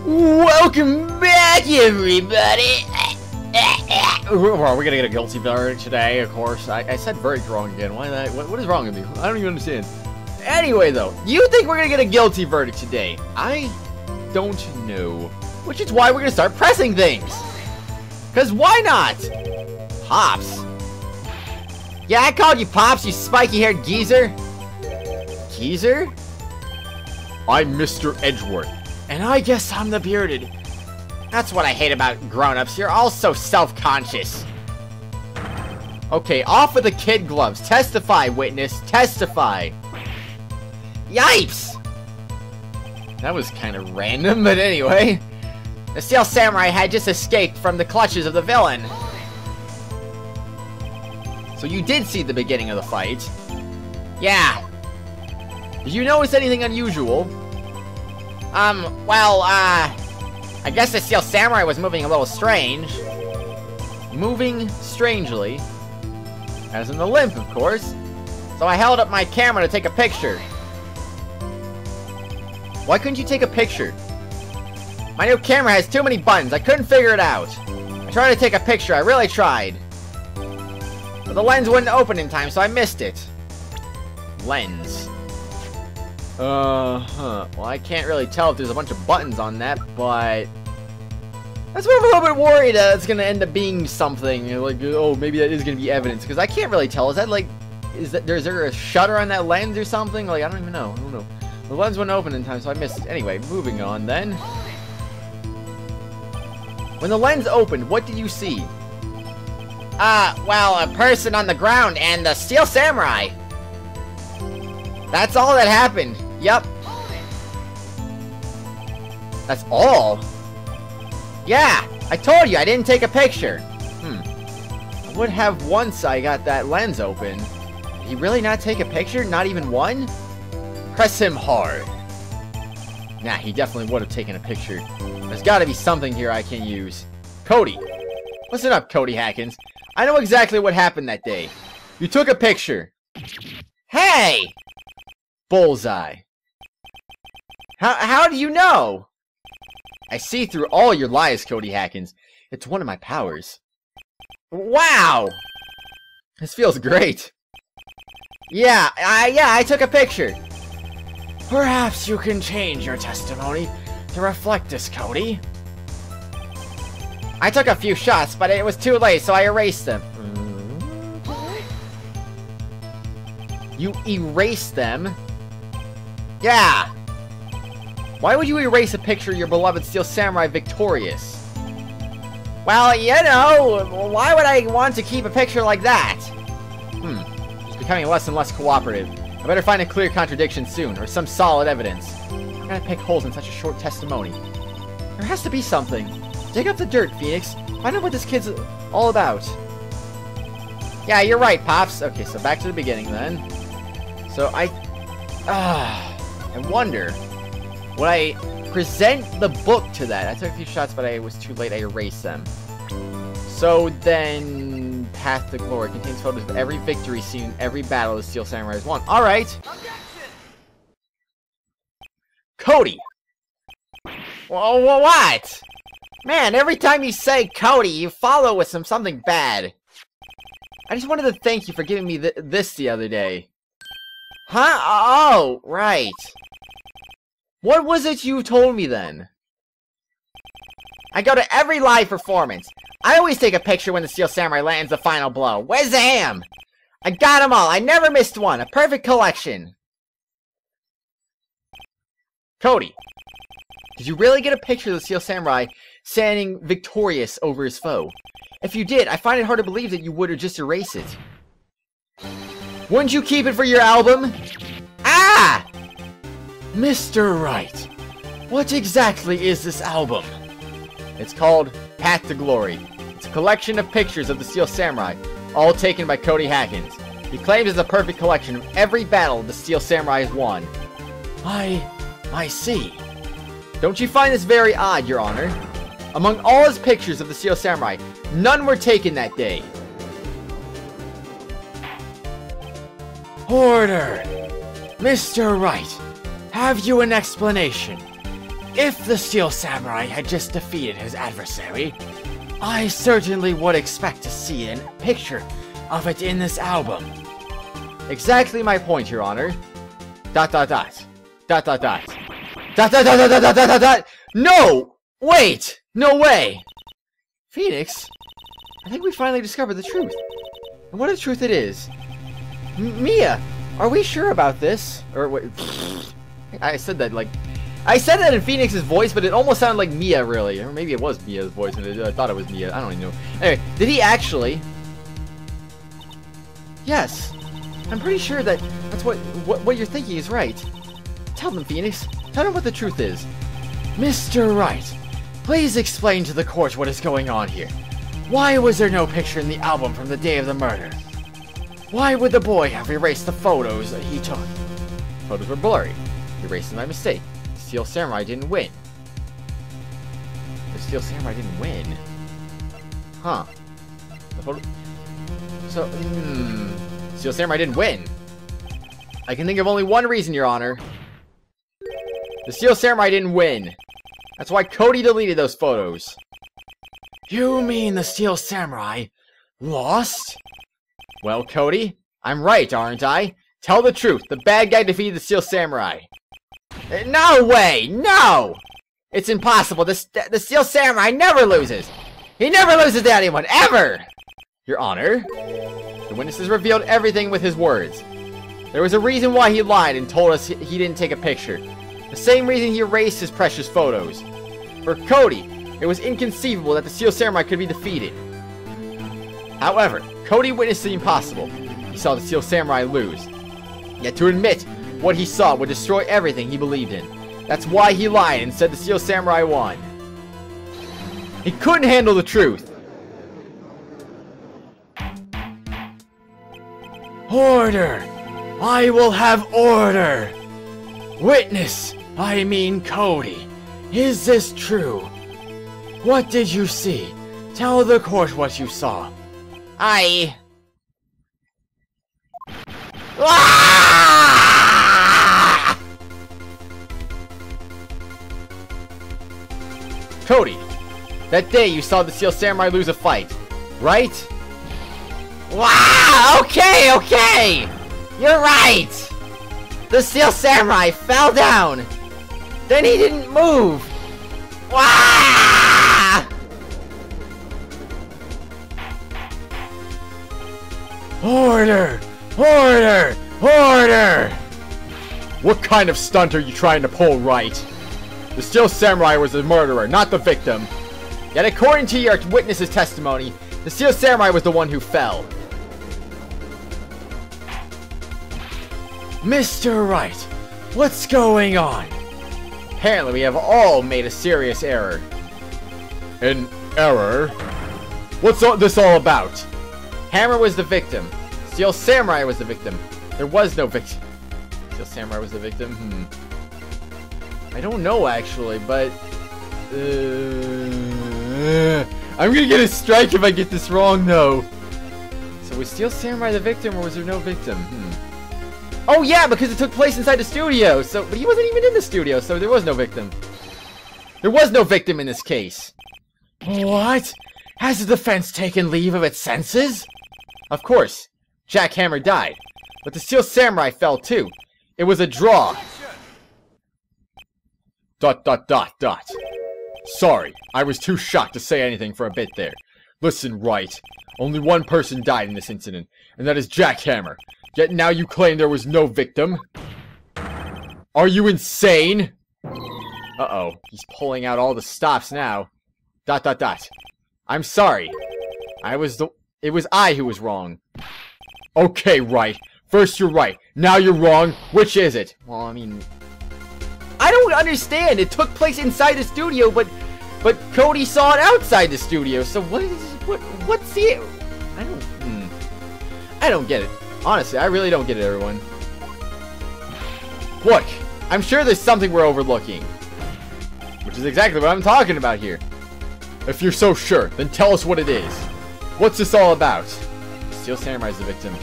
Welcome back, everybody! We're gonna get a guilty verdict today, of course. I said verdict wrong again. Why that? What is wrong with me? I don't even understand. Anyway, though, you think we're gonna get a guilty verdict today? I don't know. Which is why we're gonna start pressing things. Cause why not? Pops. Yeah, I called you Pops, you spiky-haired geezer. Geezer? I'm Mr. Edgeworth. And I guess I'm the bearded. That's what I hate about grown-ups. You're all so self-conscious. Okay, off with the kid gloves. Testify, witness. Testify. Yipes! That was kind of random, but anyway. The Steel Samurai had just escaped from the clutches of the villain. So you did see the beginning of the fight. Yeah. Did you notice anything unusual? I guess the Steel Samurai was moving a little strange. Moving strangely. As in the limp, of course. So I held up my camera to take a picture. Why couldn't you take a picture? My new camera has too many buttons. I couldn't figure it out. I tried to take a picture. I really tried. But the lens wouldn't open in time, so I missed it. Lens. Well, I can't really tell if there's a bunch of buttons on that, but that's why I'm a little bit worried that it's gonna end up being something. Like, oh, maybe that is gonna be evidence, because I can't really tell. Is that like, is there a shutter on that lens or something? Like, I don't even know. I don't know. The lens wouldn't open in time, so I missed it. Anyway, moving on then. When the lens opened, what did you see? Well, a person on the ground and the Steel Samurai. That's all that happened. Yep. That's all? Yeah, I told you I didn't take a picture. I would have once I got that lens open. Did he really not take a picture? Not even one? Press him hard. Nah, he definitely would have taken a picture. There's gotta be something here I can use. Cody. Listen up, Cody Hackins. I know exactly what happened that day. You took a picture. Hey! Bullseye. How do you know? I see through all your lies, Cody Hackins. It's one of my powers. Wow! This feels great. Yeah, I took a picture. Perhaps you can change your testimony to reflect this, Cody. I took a few shots, but it was too late, so I erased them. You erased them? Yeah! Why would you erase a picture of your beloved Steel Samurai victorious? Well, you know, why would I want to keep a picture like that? It's becoming less and less cooperative. I better find a clear contradiction soon, or some solid evidence. I'm gonna pick holes in such a short testimony. There has to be something. Dig up the dirt, Phoenix. Find out what this kid's all about. Yeah, you're right, Pops. Okay, so back to the beginning then. So I wonder, would I present the book to that? I took a few shots, but I was too late. I erased them. So then, Path to Glory contains photos of every victory seen in every battle the Steel Samurai has won. All right. Cody. Well, what? Man, every time you say Cody, you follow with something bad. I just wanted to thank you for giving me this the other day. Huh? Oh, right. What was it you told me then? I go to every live performance. I always take a picture when the Steel Samurai lands the final blow. Where's the ham? I got them all. I never missed one. A perfect collection. Cody, did you really get a picture of the Steel Samurai standing victorious over his foe? If you did, I find it hard to believe that you would just erase it. Wouldn't you keep it for your album? Ah! Mr. Wright, what exactly is this album? It's called Path to Glory. It's a collection of pictures of the Steel Samurai, all taken by Cody Hackins. He claims it's a perfect collection of every battle the Steel Samurai has won. I see. Don't you find this very odd, Your Honor? Among all his pictures of the Steel Samurai, none were taken that day. Order! Mr. Wright, have you an explanation? If the Steel Samurai had just defeated his adversary, I certainly would expect to see a picture of it in this album. Exactly my point, Your Honor. ... No! Wait! No way! Phoenix, I think we finally discovered the truth. And what a truth it is. Mia, are we sure about this? Or wait, I said that like... I said that in Phoenix's voice, but it almost sounded like Mia, really. Or maybe it was Mia's voice, and I thought it was Mia. I don't even know. Anyway, did he actually? Yes. I'm pretty sure that that's what you're thinking is right. Tell them, Phoenix. Tell them what the truth is. Mr. Wright, please explain to the court what is going on here. Why was there no picture in the album from the day of the murder? Why would the boy have erased the photos that he took? Photos were blurry. He erased them by mistake. The Steel Samurai didn't win. The Steel Samurai didn't win? Huh. The photo... So, Steel Samurai didn't win. I can think of only one reason, Your Honor. The Steel Samurai didn't win. That's why Cody deleted those photos. You mean the Steel Samurai lost? Well, Cody, I'm right, aren't I? Tell the truth. The bad guy defeated the Steel Samurai. No way! No! It's impossible. The Steel Samurai never loses. He never loses to anyone, ever! Your Honor, the witnesses revealed everything with his words. There was a reason why he lied and told us he didn't take a picture. The same reason he erased his precious photos. For Cody, it was inconceivable that the Steel Samurai could be defeated. However, Cody witnessed the impossible. He saw the Steel Samurai lose. Yet to admit what he saw would destroy everything he believed in. That's why he lied and said the Steel Samurai won. He couldn't handle the truth. Order! I will have order! Witness, I mean Cody. Is this true? What did you see? Tell the court what you saw. Cody, that day you saw the Steel Samurai lose a fight, right? Wow! Okay! You're right! The Steel Samurai fell down! Then he didn't move! Wow! Order! Order! Order! What kind of stunt are you trying to pull, Wright? The Steel Samurai was the murderer, not the victim. Yet according to your witness's testimony, the Steel Samurai was the one who fell. Mr. Wright, what's going on? Apparently we have all made a serious error. An error? What's this all about? Hammer was the victim. Steel Samurai was the victim. There was no victim. Steel Samurai was the victim? I don't know actually, but... I'm gonna get a strike if I get this wrong though. So was Steel Samurai the victim or was there no victim? Oh yeah, because it took place inside the studio. So, but he wasn't even in the studio, so there was no victim. There was no victim in this case. What? Has the defense taken leave of its senses? Of course. Jack Hammer died. But the Steel Samurai fell too. It was a draw. ... Sorry, I was too shocked to say anything for a bit there. Listen, Wright. Only one person died in this incident, and that is Jack Hammer. Yet now you claim there was no victim? Are you insane? Uh-oh, he's pulling out all the stops now. ... I'm sorry. It was I who was wrong. Okay, Wright. First you're right, now you're wrong. Which is it? Well, I mean... I don't understand. It took place inside the studio, but Cody saw it outside the studio. So what's the... I don't get it. Honestly, I really don't get it, everyone. Look, I'm sure there's something we're overlooking. Which is exactly what I'm talking about here. If you're so sure, then tell us what it is. What's this all about? Steel Samurai's the victim.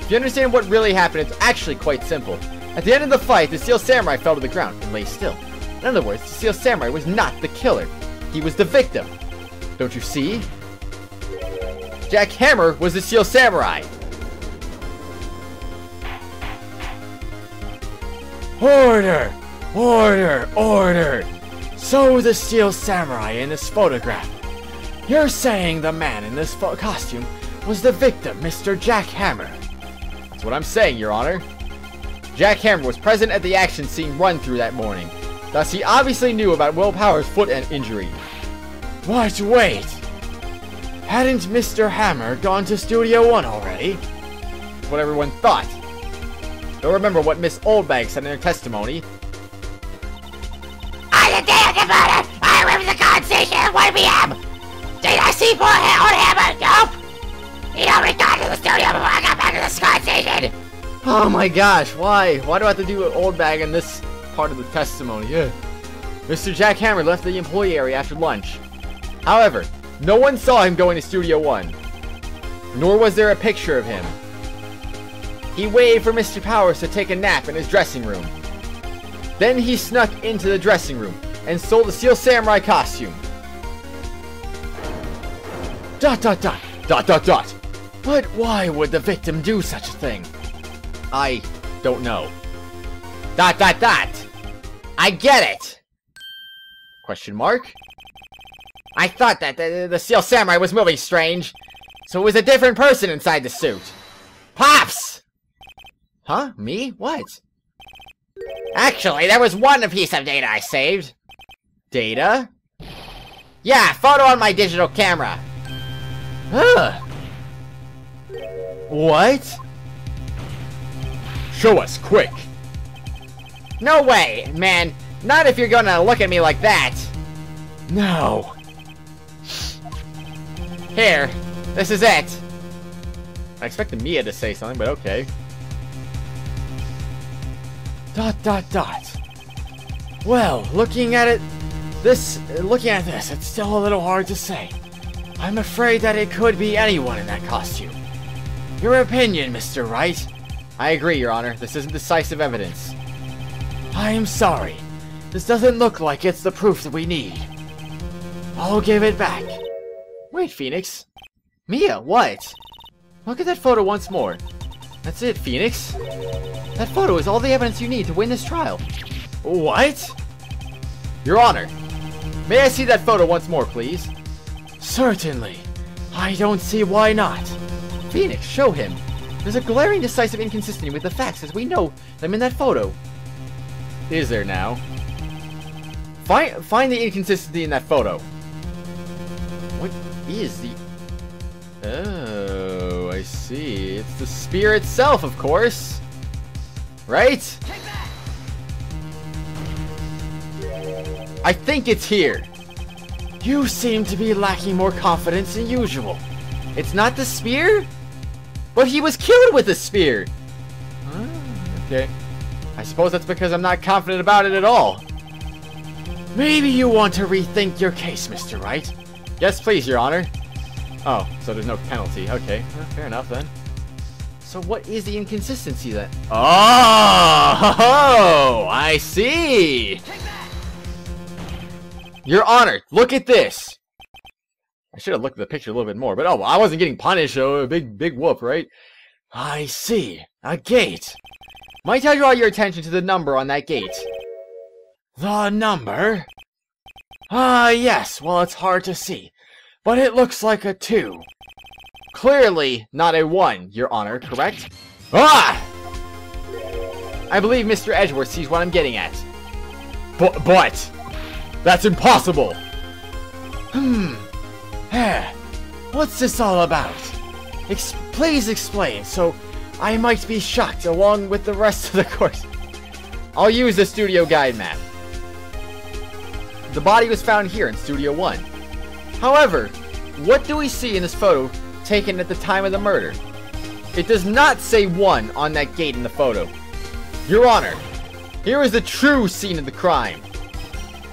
If you understand what really happened, it's actually quite simple. At the end of the fight, the Steel Samurai fell to the ground and lay still. In other words, the Steel Samurai was not the killer. He was the victim. Don't you see? Jack Hammer was the Steel Samurai. Order! Order! Order! So the Steel Samurai in this photograph. You're saying the man in this costume was the victim, Mr. Jack Hammer. That's what I'm saying, Your Honor. Jack Hammer was present at the action scene run-through that morning. Thus, he obviously knew about Will Power's foot injury. What? Wait! Hadn't Mr. Hammer gone to Studio 1 already? That's what everyone thought. Don't remember what Miss Oldbag said in her testimony. On the day of the murder, I arrived at the guard station at 1 p.m. Did I see poor old Hammer? Nope. He already got to the studio before I got back to the guard station. Oh my gosh, why? Why do I have to do an Oldbag in this part of the testimony? Yeah. Mr. Jack Hammer left the employee area after lunch. However, no one saw him going to Studio 1. Nor was there a picture of him. He waited for Mr. Powers to take a nap in his dressing room. Then he snuck into the dressing room and stole the Steel Samurai costume. ... But why would the victim do such a thing? I don't know. ... I get it! Question mark? I thought that the Steel Samurai was moving strange, so it was a different person inside the suit. Pops! Huh? Me? What? Actually, there was one piece of data I saved. Data? Yeah, photo on my digital camera. Huh. What? Show us, quick. No way, man. Not if you're gonna look at me like that. No. Here, this is it. I expected Mia to say something, but okay. ... Well, looking at this, it's still a little hard to say. I'm afraid that it could be anyone in that costume. Your opinion, Mr. Wright? I agree, Your Honor. This isn't decisive evidence. I am sorry. This doesn't look like it's the proof that we need. I'll give it back. Wait, Phoenix. Mia, what? Look at that photo once more. That's it, Phoenix. That photo is all the evidence you need to win this trial. What? Your Honor, may I see that photo once more, please? Certainly. I don't see why not. Phoenix, show him. There's a glaring decisive inconsistency with the facts as we know them in that photo. Is there now? Find the inconsistency in that photo. What is the... Oh, I see. It's the spear itself, of course. Right? I think it's here. You seem to be lacking more confidence than usual. It's not the spear? But he was killed with the spear. Okay. I suppose that's because I'm not confident about it at all. Maybe you want to rethink your case, Mr. Wright. Yes, please, Your Honor. Oh, so there's no penalty. Okay, well, fair enough then. So what is the inconsistency then? Oh, I see. Your Honor, look at this. I should have looked at the picture a little bit more, but oh, well, I wasn't getting punished, so a big whoop, right? I see. A gate. Might I draw your attention to the number on that gate? The number? Yes. Well, it's hard to see, but it looks like a 2. Clearly not a 1, Your Honor, correct? Ah! I believe Mr. Edgeworth sees what I'm getting at. But that's impossible! What's this all about? Please explain, so I might be shocked along with the rest of the course. I'll use the studio guide map. The body was found here in Studio 1. However, what do we see in this photo taken at the time of the murder? It does not say 1 on that gate in the photo. Your Honor, here is the true scene of the crime.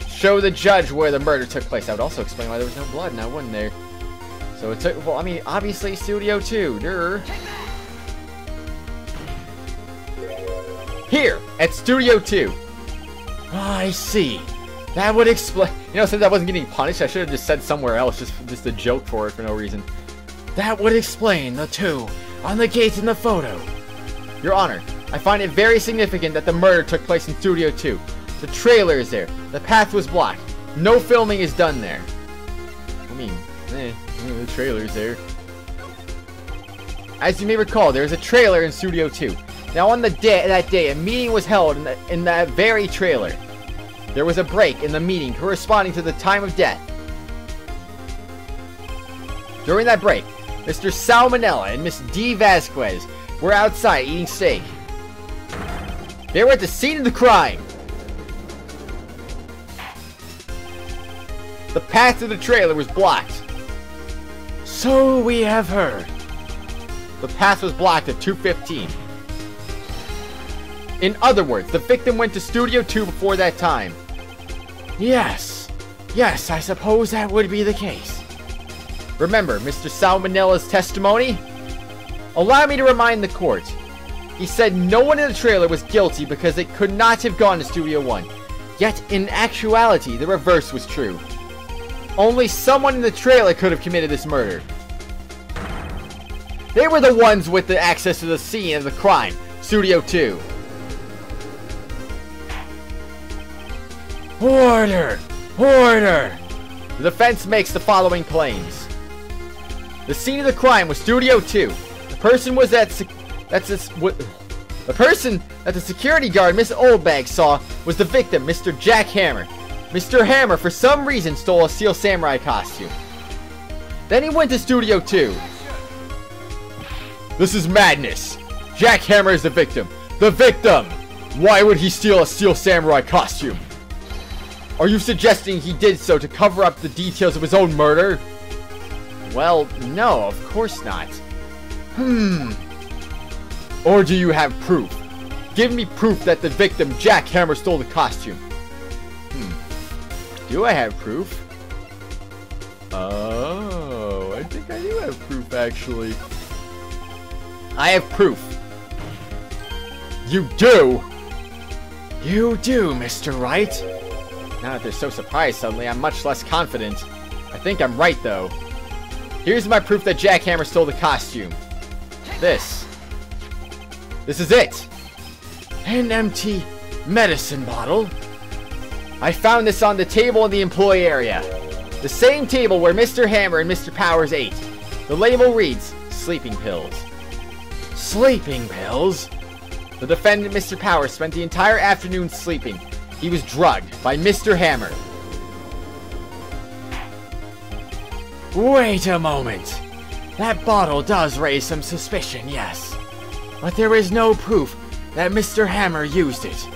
Show the judge where the murder took place. I would also explain why there was no blood now, wasn't there? So it took, well, I mean, obviously Studio 2. Durr. Here, at Studio 2. I see. That would explain... You know, since I wasn't getting punished, I should have just said somewhere else, just a joke for it for no reason. That would explain the 2 on the gate in the photo. Your Honor, I find it very significant that the murder took place in Studio 2. The trailer is there. The path was blocked. No filming is done there. I mean, the trailer's there. As you may recall, there is a trailer in Studio 2. Now on that day, a meeting was held in that very trailer. There was a break in the meeting corresponding to the time of death. During that break, Mr. Salmonella and Miss D. Vasquez were outside eating steak. They were at the scene of the crime. The path to the trailer was blocked. So we have heard. The path was blocked at 2:15. In other words, the victim went to Studio 2 before that time. Yes, I suppose that would be the case. Remember Mr. Salmonella's testimony? Allow me to remind the court. He said no one in the trailer was guilty because it could not have gone to Studio 1. Yet, in actuality, the reverse was true. Only someone in the trailer could have committed this murder. They were the ones with the access to the scene of the crime, Studio 2. Order! Order! The defense makes the following claims. The scene of the crime was Studio 2. The person that the security guard Miss Oldbag saw was the victim, Mr. Jack Hammer. Mr. Hammer, for some reason, stole a Steel Samurai costume. Then he went to Studio 2. This is madness. Jack Hammer is the victim. The victim! Why would he steal a Steel Samurai costume? Are you suggesting he did so to cover up the details of his own murder? Well, no, of course not. Or do you have proof? Give me proof that the victim, Jack Hammer, stole the costume. Do I have proof? Oh, I think I do have proof, actually. I have proof. You do? You do, Mr. Wright. Now that they're so surprised suddenly, I'm much less confident. I think I'm right, though. Here's my proof that Jack Hammer stole the costume. This is it. An empty medicine bottle. I found this on the table in the employee area. The same table where Mr. Hammer and Mr. Powers ate. The label reads, sleeping pills. Sleeping pills? The defendant, Mr. Powers, spent the entire afternoon sleeping. He was drugged by Mr. Hammer. Wait a moment. That bottle does raise some suspicion, yes. But there is no proof that Mr. Hammer used it.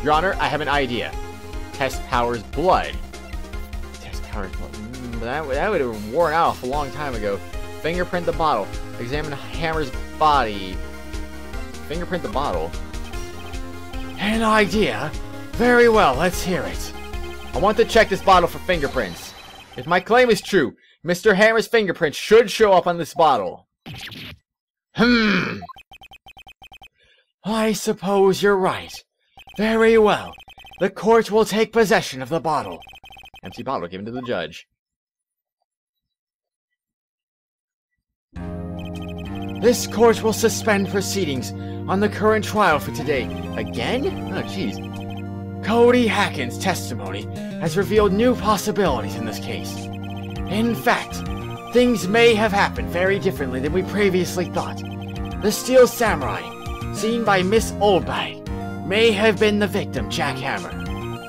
Your Honor, I have an idea. Test Powers' blood. Test Powers' blood. That would have worn off a long time ago. Fingerprint the bottle. Examine Hammer's body. Fingerprint the bottle. An idea? Very well, let's hear it. I want to check this bottle for fingerprints. If my claim is true, Mr. Hammer's fingerprints should show up on this bottle. I suppose you're right. Very well. The court will take possession of the bottle. Empty bottle given to the judge. This court will suspend proceedings on the current trial for today. Again? Oh, jeez. Cody Hacken's testimony has revealed new possibilities in this case. In fact, things may have happened very differently than we previously thought. The Steel Samurai, seen by Miss Oldbag, may have been the victim, Jack Hammer.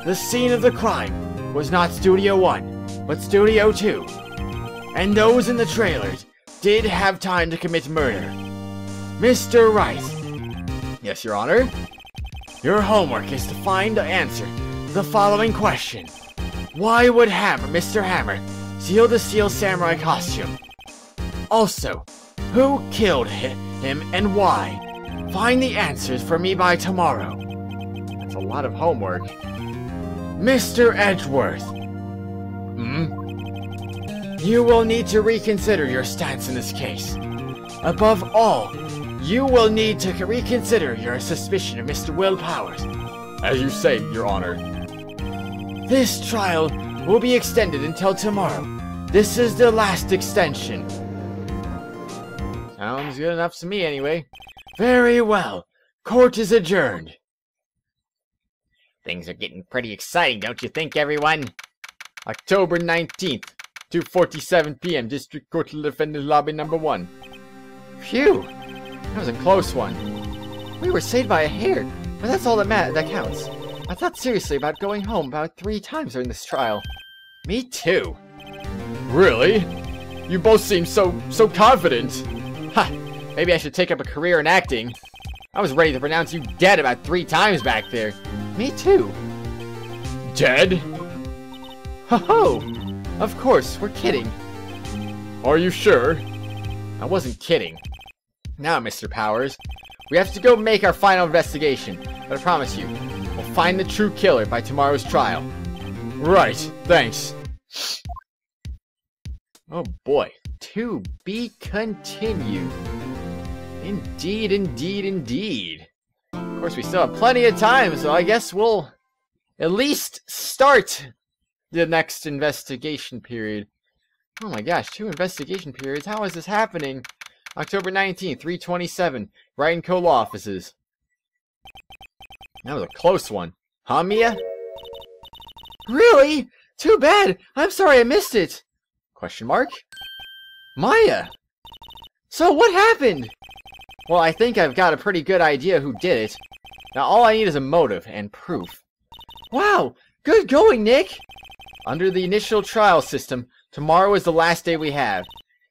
The scene of the crime was not Studio 1, but Studio 2. And those in the trailers did have time to commit murder. Mr. Wright. Yes, Your Honor? Your homework is to find the answer to the following question. Why would Mr. Hammer, steal the Steel Samurai costume? Also, who killed him and why? Find the answers for me by tomorrow. That's a lot of homework. Mr. Edgeworth. You will need to reconsider your stance in this case. Above all, you will need to reconsider your suspicion of Mr. Will Powers. As you say, Your Honor. This trial will be extended until tomorrow. This is the last extension. Sounds good enough to me anyway. Very well. Court is adjourned. Things are getting pretty exciting, don't you think, everyone? October 19th, 2:47 p.m. District Court Defendant Lobby number 1. Phew! That was a close one. We were saved by a hair, but that's all that counts. I thought seriously about going home about 3 times during this trial. Me too. Really? You both seem so confident. Ha! Maybe I should take up a career in acting. I was ready to pronounce you dead about 3 times back there. Me too. Dead? Ho-ho! Of course, we're kidding. Are you sure? I wasn't kidding. Now, Mr. Powers, we have to go make our final investigation, but I promise you, we'll find the true killer by tomorrow's trial. Right, thanks. Oh boy, to be continued. Indeed, indeed, indeed. Of course, we still have plenty of time, so I guess we'll at least start the next investigation period. Oh my gosh, 2 investigation periods? How is this happening? October 19th, 3:27, Wright and Co. Law Offices. That was a close one. Huh, Mia? Really? Too bad. I'm sorry I missed it. Question mark? Maya! So what happened? Well, I think I've got a pretty good idea who did it. Now all I need is a motive and proof. Wow! Good going, Nick! Under the initial trial system, tomorrow is the last day we have.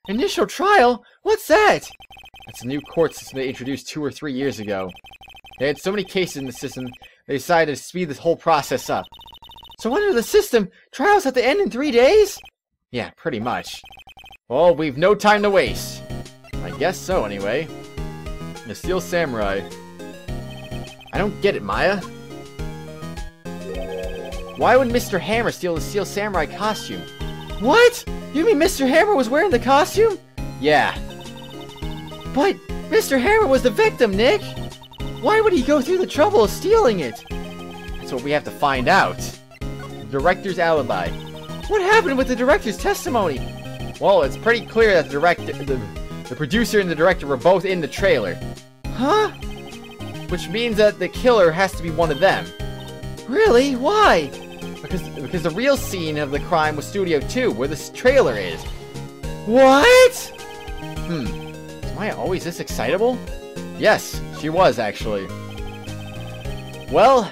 Initial trial? What's that? It's a new court system they introduced 2 or 3 years ago. They had so many cases in the system, they decided to speed this whole process up. So under the system, trials have to end in 3 days? Yeah, pretty much. Well, we've no time to waste. I guess so, anyway. The Steel Samurai. I don't get it, Maya. Why would Mr. Hammer steal the Steel Samurai costume? What? You mean Mr. Hammer was wearing the costume? Yeah. But Mr. Hammer was the victim, Nick! Why would he go through the trouble of stealing it? That's what we have to find out. The director's alibi. What happened with the director's testimony? Well, it's pretty clear that the producer and the director were both in the trailer. Huh? Which means that the killer has to be one of them. Really? Why? Because the real scene of the crime was Studio 2, where this trailer is. What? Is Maya always this excitable? Yes, she was, actually. Well,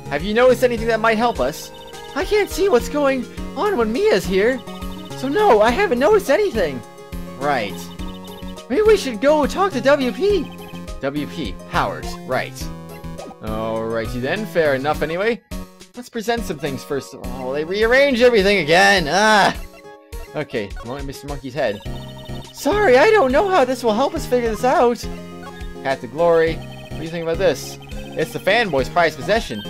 have you noticed anything that might help us? I can't see what's going on when Mia's here. So no, I haven't noticed anything. Right. Maybe we should go talk to WP. WP, Powers, right. Alrighty then, fair enough anyway. Let's present some things first of all. They rearranged everything again. Okay, Mr. Monkey's head. Sorry, I don't know how this will help us figure this out. Path to Glory. What do you think about this? It's the fanboy's prized possession.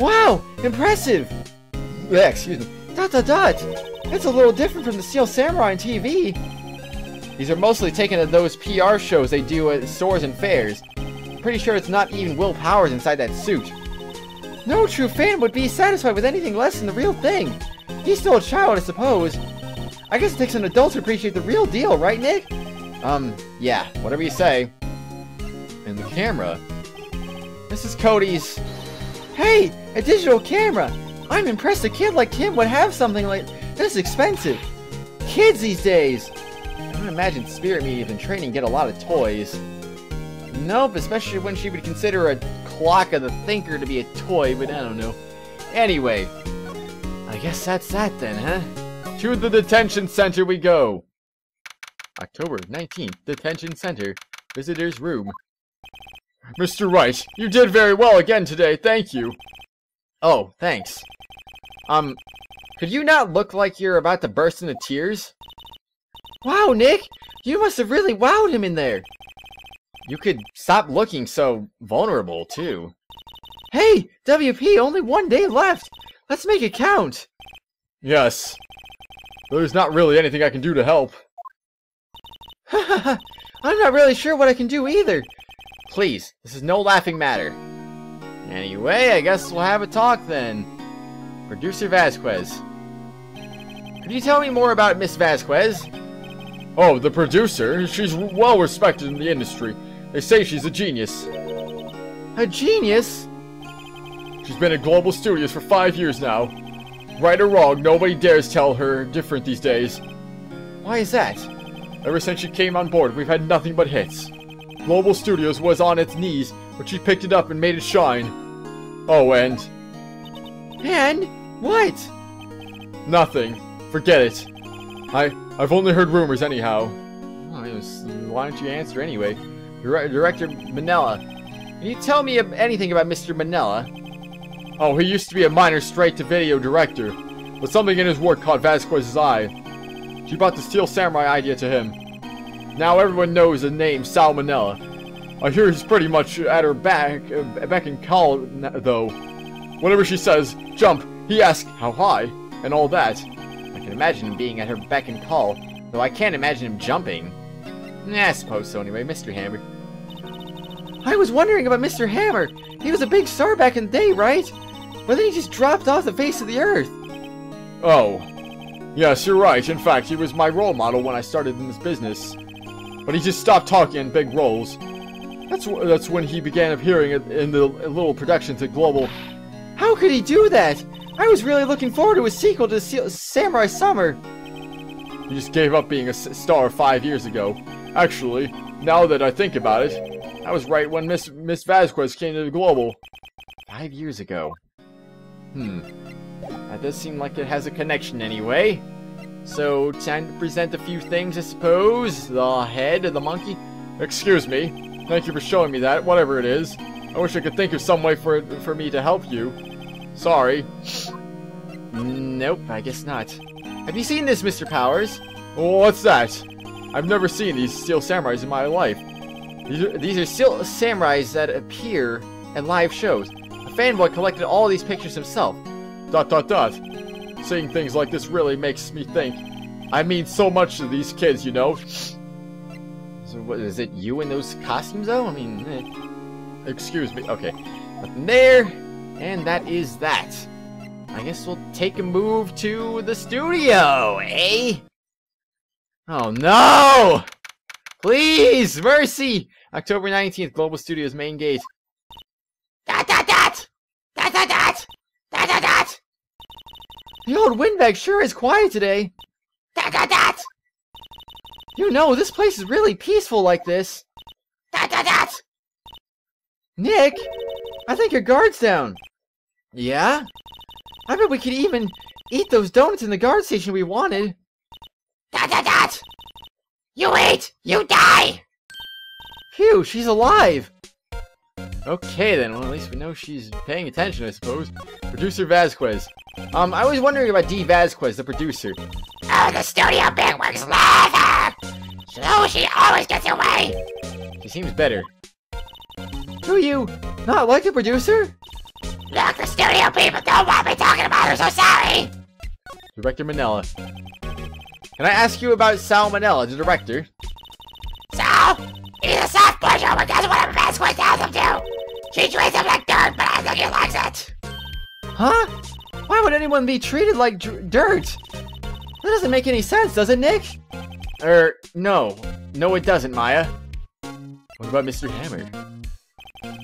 Wow, impressive. Yeah, excuse me. ... It's a little different from the Steel Samurai on TV. These are mostly taken at those PR shows they do at stores and fairs. Pretty sure it's not even Will Powers inside that suit. No true fan would be satisfied with anything less than the real thing. He's still a child, I suppose. I guess it takes an adult to appreciate the real deal, right, Nick? Yeah, whatever you say. And the camera. This is Cody's... Hey, a digital camera! I'm impressed a kid like him would have something like this expensive. Kids these days! I don't imagine Spirit Media and Training get a lot of toys. Nope, especially when she would consider a clock of the Thinker to be a toy, but I don't know. Anyway, I guess that's that then, huh? To the detention center we go. October 19th, detention center, visitor's room. Mr. Wright, you did very well again today, thank you. Oh, thanks. Could you not look like you're about to burst into tears? Wow, Nick, you must have really wowed him in there. You could stop looking so vulnerable, too. Hey, WP, only 1 day left. Let's make it count. Yes. There's not really anything I can do to help. I'm not really sure what I can do either. Please, this is no laughing matter. Anyway, I guess we'll have a talk then. Producer Vasquez. Could you tell me more about Miss Vasquez? Oh, the producer? She's well respected in the industry. They say she's a genius. A genius? She's been at Global Studios for 5 years now. Right or wrong, nobody dares tell her different these days. Why is that? Ever since she came on board, we've had nothing but hits. Global Studios was on its knees, but she picked it up and made it shine. Oh, and... And? What? Nothing. Forget it. I've only heard rumors anyhow. Oh, why don't you answer anyway? Director Manella. Can you tell me anything about Mr. Manella? Oh, he used to be a minor straight-to-video director, but something in his work caught Vasquez's eye. She brought the Steel Samurai idea to him. Now everyone knows the name Sal Manella. I hear he's pretty much at her beck and call, though. Whenever she says, jump, he asks, how high, and all that. I can imagine him being at her beck and call, though I can't imagine him jumping. I suppose so anyway, Mr. Hammer. I was wondering about Mr. Hammer. He was a big star back in the day, right? But then he just dropped off the face of the earth. Oh. Yes, you're right. In fact, he was my role model when I started in this business. But he just stopped talking in big roles. That's when he began appearing in the little productions at Global. How could he do that? I was really looking forward to a sequel to Samurai Summer. He just gave up being a star 5 years ago. Actually, now that I think about it, I was right when Miss Vasquez came to the Global. 5 years ago. That does seem like it has a connection anyway. So, time to present a few things, I suppose. The head of the monkey. Excuse me. Thank you for showing me that, whatever it is. I wish I could think of some way for me to help you. Sorry. Nope, I guess not. Have you seen this, Mr. Powers? What's that? I've never seen these Steel Samurais in my life. These are Steel Samurais that appear at live shows. A fanboy collected all these pictures himself. ... Seeing things like this really makes me think. I mean so much to these kids, you know. So what, is it you in those costumes though? I mean, excuse me. Okay, nothing there. And that is that. I guess we'll take a move to the studio, eh? Oh no! Please, mercy! October 19th, Global Studios main gate. The old windbag sure is quiet today. You know, this place is really peaceful like this. Nick, I think your guard's down. Yeah? I bet we could even eat those donuts in the guard station we wanted. You eat, you die! Phew, she's alive! Okay then, well at least we know she's paying attention, I suppose. Producer Vasquez. I was wondering about D. Vasquez, the producer. Oh, the studio bigwigs love her! So she always gets away! She seems better. Do you not like the producer? Look, the studio people don't want me talking about her, so sorry! Director Manella. Can I ask you about Sal Manella, the director? Sal? He's a soft pusher who does whatever Vasquez tells him to! She treats him like dirt, but I think he likes it! Huh? Why would anyone be treated like dirt? That doesn't make any sense, does it, Nick? No. No, it doesn't, Maya. What about Mr. Hammer?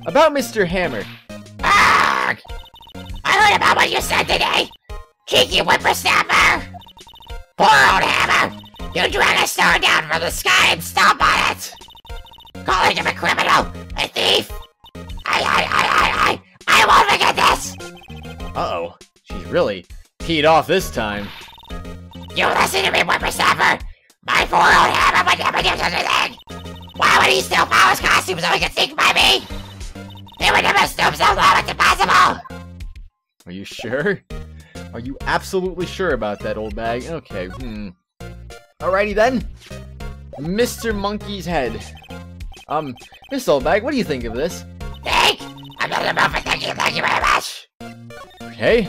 About Mr. Hammer. Arrgh! I heard about what you said today! Cheeky whippersnapper! Poor old Hammer! You drag a star down from the sky and stomp on it! Calling him a criminal! A thief! I won't forget this! Uh-oh. She's really peed off this time. You listen to me, whippersnapper! My poor old Hammer would never do such a thing! Why would he still follow his costume so he could think by me? He would never stoop so low, it's impossible! Are you sure? Are you absolutely sure about that, old bag? Okay, Alrighty then. Mr. Monkey's head. Miss Old Bag, what do you think of this? Think? I'm not in the mood for thinking, thank you very much! Okay.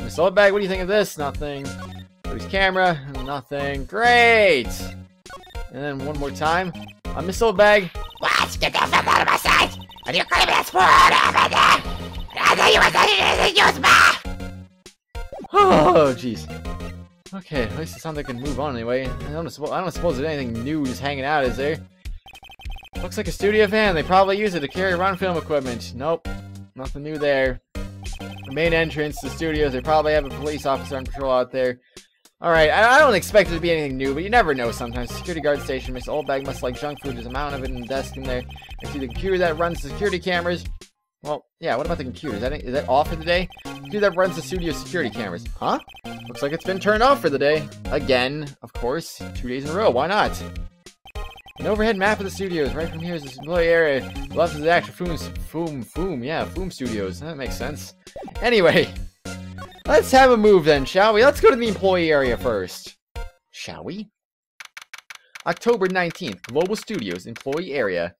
Miss Old Bag, what do you think of this? Nothing. Where's camera? Nothing. Great! And then one more time. Miss Old Bag. What? Get that film out of my sight! And you're claiming that's poor old Hammer there! And I thought you were saying anything use me! Oh, jeez. Okay, at least it sounds like I can move on anyway. I don't suppose there's anything new just hanging out, is there? Looks like a studio van. They probably use it to carry around film equipment. Nope. Nothing new there. The main entrance to the studios, they probably have a police officer on patrol out there. Alright, I don't expect it to be anything new, but you never know sometimes. Security guard station, Miss Old Bag must like junk food. There's a mountain of it in the desk in there. I see the computer that runs the security cameras. Well, yeah, what about the computer? Is that off for the day? The computer that runs the studio security cameras. Huh? Looks like it's been turned off for the day. Again, of course. 2 days in a row, why not? An overhead map of the studios. Right from here is this employee area. Left is the actual Foom Studios. That makes sense. Anyway, let's have a move then, shall we? Let's go to the employee area first. Shall we? October 19th, Global Studios, employee area.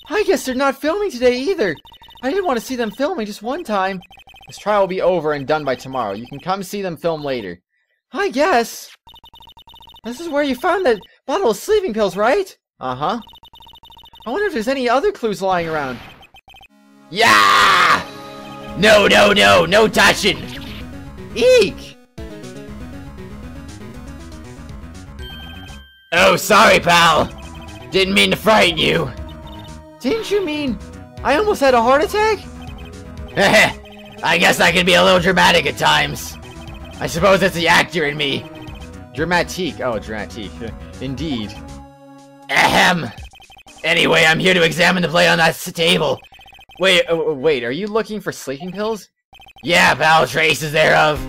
I guess they're not filming today either. I didn't want to see them filming just one time. This trial will be over and done by tomorrow. You can come see them film later. I guess. This is where you found that bottle of sleeping pills, right? Uh-huh. I wonder if there's any other clues lying around. Yeah! No touching! Eek! Oh, sorry, pal. Didn't mean to frighten you. Didn't you mean I almost had a heart attack? I guess I can be a little dramatic at times. I suppose it's the actor in me. Dramatique. Oh, dramatique. Indeed. Ahem. Anyway, I'm here to examine the plate on that table. Wait, are you looking for sleeping pills? Yeah, pal, traces thereof.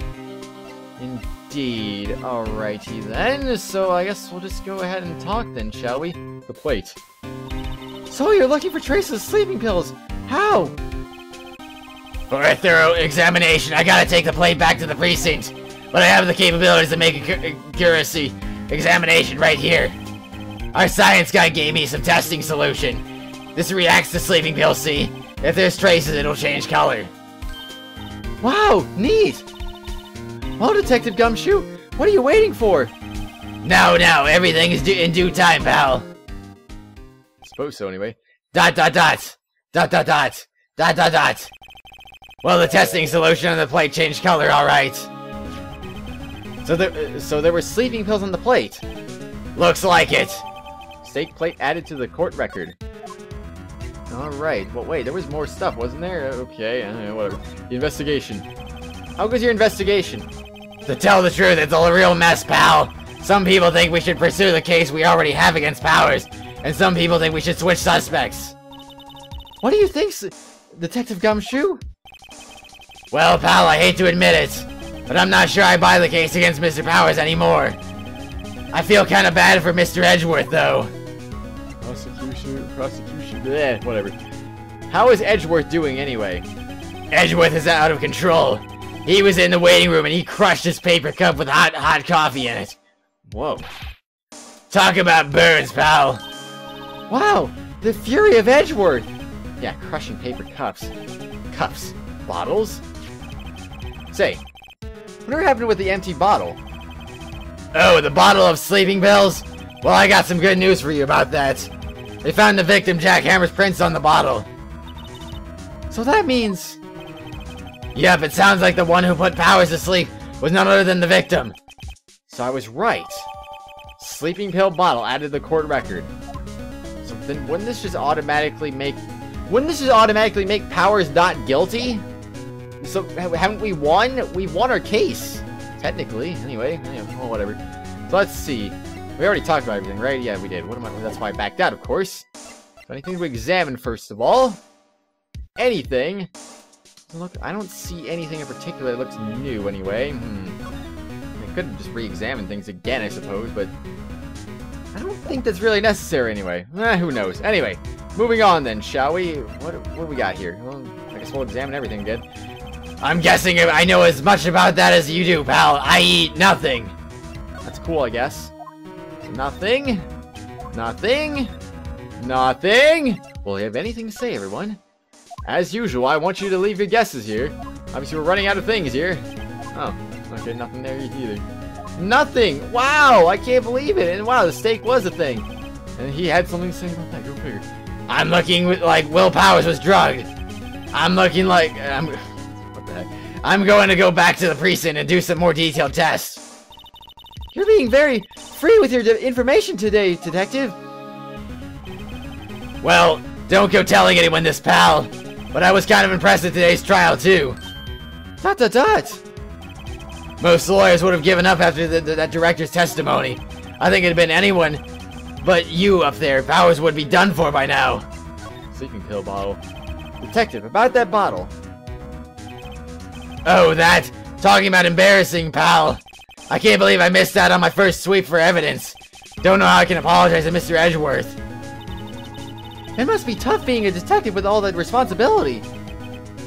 Indeed. Alrighty then. So I guess we'll just go ahead and talk then, shall we? The plate. So you're looking for traces of sleeping pills. How? For a thorough examination, I gotta take the plate back to the precinct. But I have the capabilities to make a accuracy examination right here. Our science guy gave me some testing solution. This reacts to sleeping pills, see? If there's traces, it'll change color. Wow, neat! Well, Detective Gumshoe, what are you waiting for? No, everything is in due time, pal. Suppose so, anyway. ... Well, the testing solution on the plate changed color, alright. So there were sleeping pills on the plate. Looks like it. Stake plate added to the court record. Alright, well wait, there was more stuff, wasn't there? Okay, whatever. The investigation. How goes your investigation? To tell the truth, it's a real mess, pal. Some people think we should pursue the case we already have against Powers, and some people think we should switch suspects. What do you think, Detective Gumshoe? Well, pal, I hate to admit it, but I'm not sure I buy the case against Mr. Powers anymore. I feel kind of bad for Mr. Edgeworth, though. Prosecution, bleh, whatever. How is Edgeworth doing, anyway? Edgeworth is out of control. He was in the waiting room and he crushed his paper cup with hot coffee in it. Whoa. Talk about burns, pal. Wow, the fury of Edgeworth. Yeah, crushing paper cups. Cups. Bottles? Say, whatever happened with the empty bottle? Oh, the bottle of sleeping pills? Well, I got some good news for you about that. They found the victim Jack Hammer's prints on the bottle. So that means... Yep, it sounds like the one who put Powers to sleep was none other than the victim. So I was right. Sleeping pill bottle added to the court record. So then wouldn't this just automatically make Powers not guilty? So haven't we won? We won our case. Technically, anyway. Well, whatever. So let's see. We already talked about everything, right? Yeah, we did. That's why I backed out, of course. So anything to examine first of all? Anything? Look, I don't see anything in particular that looks new anyway. I could just re-examine things again, I suppose, but I don't think that's really necessary anyway. Who knows? Anyway, moving on then, shall we? What do we got here? Well, I guess we'll examine everything again. I'm guessing I know as much about that as you do, pal. I eat nothing. That's cool, I guess. Nothing. Nothing. Nothing. Well, you have anything to say, everyone? As usual, I want you to leave your guesses here. Obviously, we're running out of things here. Oh, okay, nothing there either. Nothing! Wow, I can't believe it. And wow, the steak was a thing. And he had something to say about that. Go figure. I'm looking like Will Powers was drugged. I'm looking like... what the heck? I'm going to go back to the precinct and do some more detailed tests. You're being very free with your information today, Detective. Well, don't go telling anyone this, pal. But I was kind of impressed at today's trial, too. ... Most lawyers would have given up after that director's testimony. I think it had been anyone but you up there. Powers would be done for by now. Sleeping pill bottle. Detective, about that bottle. Oh, that? Talking about embarrassing, pal. I can't believe I missed out on my first sweep for evidence. Don't know how I can apologize to Mr. Edgeworth. It must be tough being a detective with all that responsibility.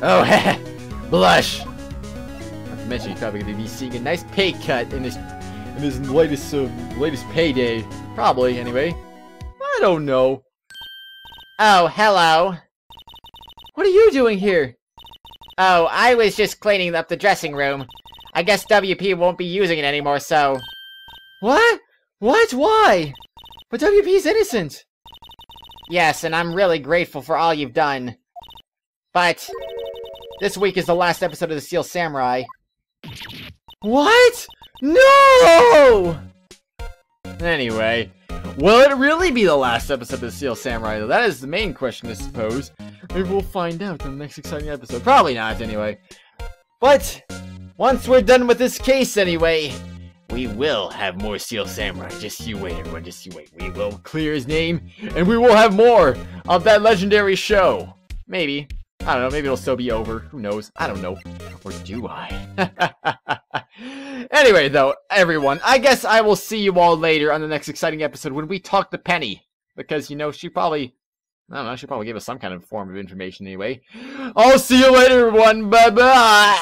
Oh, heh. Blush. Not to mention, he's probably going to be seeing a nice pay cut in his latest payday. Probably, anyway. I don't know. Oh, hello. What are you doing here? Oh, I was just cleaning up the dressing room. I guess WP won't be using it anymore, so... What? What? Why? But WP's innocent. Yes, and I'm really grateful for all you've done. But... this week is the last episode of the Steel Samurai. What? No! Anyway, will it really be the last episode of the Steel Samurai, though? That is the main question, I suppose. Maybe we'll find out in the next exciting episode. Probably not, anyway. But, once we're done with this case, anyway, we will have more Steel Samurai. Just you wait, everyone. Just you wait. We will clear his name, and we will have more of that legendary show. Maybe. I don't know. Maybe it'll still be over. Who knows? I don't know. Or do I? Anyway, though, everyone, I guess I will see you all later on the next exciting episode when we talk to Penny. Because, you know, she probably... I don't know, she'll probably give us some kind of form of information anyway. I'll see you later, everyone. Bye-bye.